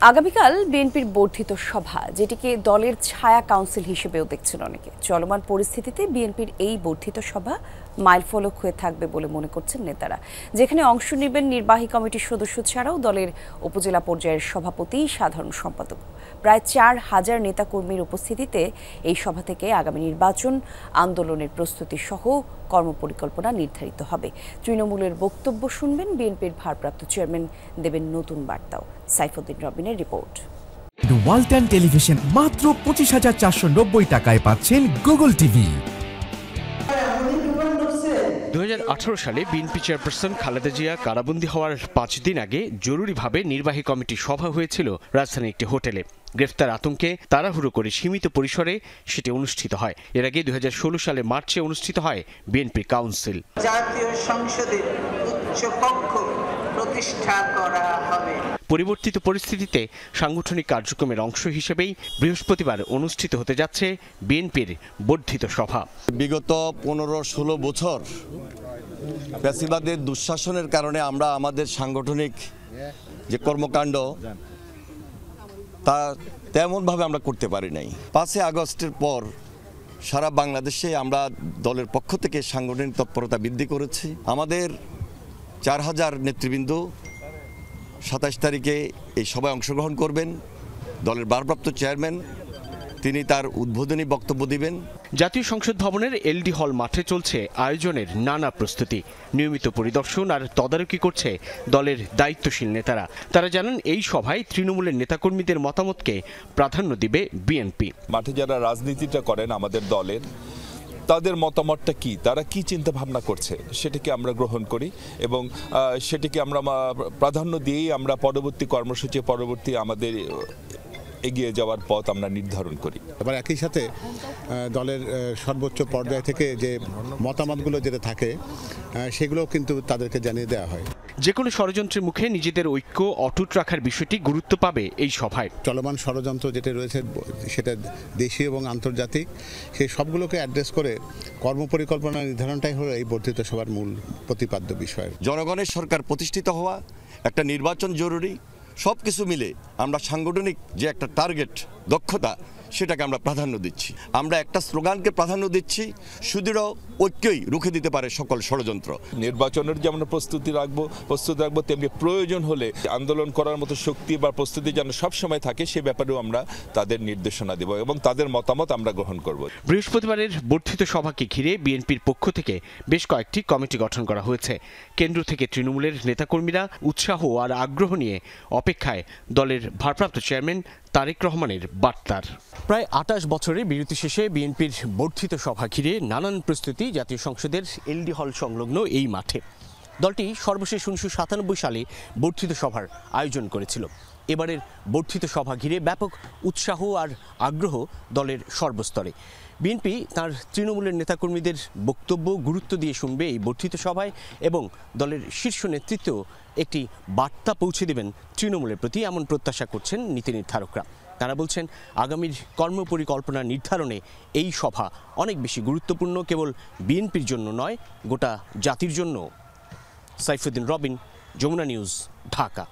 আগামীকাল বিএনপির বর্ধিত সভা, যেটিকে দলের ছায়া কাউন্সিল হিসেবেও দেখছেন অনেকে। চলমান পরিস্থিতিতে বিএনপির এই বর্ধিত সভা মাইলফলক হয়ে থাকবে বলে মনে করছেন নেতারা, যেখানে অংশ নেবেন নির্বাহী কমিটির সদস্য ছাড়াও দলের উপজেলা পর্যায়ের সভাপতি, সাধারণ সম্পাদক। প্রায় ৪,০০০ নেতাকর্মীর উপস্থিতিতে এই সভা থেকে আগামী নির্বাচন আন্দোলনের প্রস্তুতি সহ কর্মপরিকল্পনা নির্ধারিত হবে। তৃণমূলের বক্তব্য শুনবেন, বিএনপির ভারপ্রাপ্ত চেয়ারম্যান দেবেন নতুন বার্তাও। সাইফুদ্দিন রবিনের রিপোর্ট। ওয়ালটন টেলিভিশন মাত্র ২৫,৪৯০ টাকায় পাচ্ছেন গুগল টিভি। ২০১৮ সালে বিএনপি চেয়ারপারসন খালেদা জিয়া কারাবন্দী হওয়ার ৫ দিন আগে জরুরিভাবে নির্বাহী কমিটির সভা হয়েছিল রাজধানীর একটি হোটেলে। গ্রেফতার আতঙ্কে তাড়াহুড়ো করে সীমিত পরিসরে সেটি অনুষ্ঠিত হয়। এর আগে ২০১৬ সালে মার্চে অনুষ্ঠিত হয় বিএনপির কাউন্সিল। জাতীয় সংসদে উচ্চকক্ষ প্রতিষ্ঠা করা হবে। পরিবর্তিত পরিস্থিতিতে সাংগঠনিক কার্যক্রমের অংশ হিসেবেই বৃহস্পতিবার অনুষ্ঠিত হতে যাচ্ছে বিএনপির বর্ধিত সভা। বিগত ১৫-১৬ বছর ফ্যাসিবাদের দুঃশাসনের কারণে আমরা আমাদের সাংগঠনিক যে কর্মকাণ্ড তা তেমনভাবে আমরা করতে পারি নাই। ৫ই আগস্টের পর সারা বাংলাদেশে আমরা দলের পক্ষ থেকে সাংগঠনিক তৎপরতা বৃদ্ধি করেছি। আমাদের ৪,০০০ নেতৃবৃন্দ ২৭ তারিখে এই সভায় অংশগ্রহণ করবেন। দলের ভারপ্রাপ্ত চেয়ারম্যান তিনি তার উদ্বোধনী বক্তব্য দিবেন। জাতীয় সংসদ ভবনের এলডি হল মাঠে চলছে আয়োজনের নানা প্রস্তুতি। নিয়মিত পরিদর্শন আর তদারকি করছে দলের দায়িত্বশীল নেতারা। তারা জানান, এই সভায় তৃণমূলের নেতাকর্মীদের মতামতকে প্রাধান্য দিবে বিএনপি। মাঠে যারা রাজনীতিটা করেন আমাদের দলের, তাদের মতামতটা কি, তারা কি চিন্তা ভাবনা করছে সেটাকে আমরা গ্রহণ করি এবং সেটাকে আমরা প্রাধান্য দিয়েই আমরা পরবর্তী কর্মসূচি, পরবর্তী আমাদের এগিয়ে যাওয়ার পথ আমরা নির্ধারণ করি। এবার একই সাথে দলের সর্বোচ্চ পর্যায় থেকে যে মতামতগুলো যেটা থাকে সেগুলোও কিন্তু তাদেরকে জানিয়ে দেওয়া হয়। যে কোনো ষড়যন্ত্রের মুখে নিজেদের ঐক্য অটুট রাখার বিষয়টি গুরুত্ব পাবে এই সভায়। চলমান ষড়যন্ত্র যেটা রয়েছে সেটা দেশীয় এবং আন্তর্জাতিক, সেই সবগুলোকে অ্যাড্রেস করে কর্মপরিকল্পনা নির্ধারণটাই হলো এই বর্ধিত সভার মূল প্রতিপাদ্য বিষয়। জনগণের সরকার প্রতিষ্ঠিত হওয়া, একটা নির্বাচন জরুরি, সব কিছু মিলে আমরা সাংগঠনিক যে একটা টার্গেট, দক্ষতা, সেটাকে আমরা প্রাধান্য দিচ্ছি। আমরা একটা স্লোগানকে প্রাধান্য দিচ্ছি, সুদৃঢ় ঐক্যই রুখে দিতে পারে সকল ষড়যন্ত্র। নির্বাচনের যেমন প্রস্তুতি রাখবো তেমনি প্রয়োজন হলে আন্দোলন করার মতো শক্তি বা প্রস্তুতি যেন সবসময় থাকে, সে ব্যাপারেও আমরা তাদের নির্দেশনা দেব এবং তাদের মতামত আমরা গ্রহণ করব। বৃহস্পতিবারের বর্ধিত সভাকে ঘিরে বিএনপির পক্ষ থেকে বেশ কয়েকটি কমিটি গঠন করা হয়েছে। কেন্দ্র থেকে তৃণমূলের নেতাকর্মীরা উৎসাহ আর আগ্রহ নিয়ে অপেক্ষায় দলের ভারপ্রাপ্ত চেয়ারম্যান তারেক রহমানের বার্তার। প্রায় ২৮ বছরের বিরতি শেষে বিএনপির বর্ধিত সভা ঘিরে নানান প্রস্তুতি জাতীয় সংসদের এলডি হল সংলগ্ন এই মাঠে। দলটি সর্বশেষ ১৯৯৭ সালে বর্ধিত সভার আয়োজন করেছিল। এবারের বর্ধিত সভা ঘিরে ব্যাপক উৎসাহ আর আগ্রহ দলের সর্বস্তরে। বিএনপি তার তৃণমূলের নেতাকর্মীদের বক্তব্য গুরুত্ব দিয়ে শুনবে এই বর্ধিত সভায় এবং দলের শীর্ষ নেতৃত্ব একটি বার্তা পৌঁছে দেবেন তৃণমূলের প্রতি, এমন প্রত্যাশা করছেন নীতি নির্ধারকরা। তারা বলছেন, আগামীর কর্মপরিকল্পনা নির্ধারণে এই সভা অনেক বেশি গুরুত্বপূর্ণ, কেবল বিএনপির জন্য নয়, গোটা জাতির জন্য। সাইফুদ্দিন রবিন, যমুনা নিউজ, ঢাকা।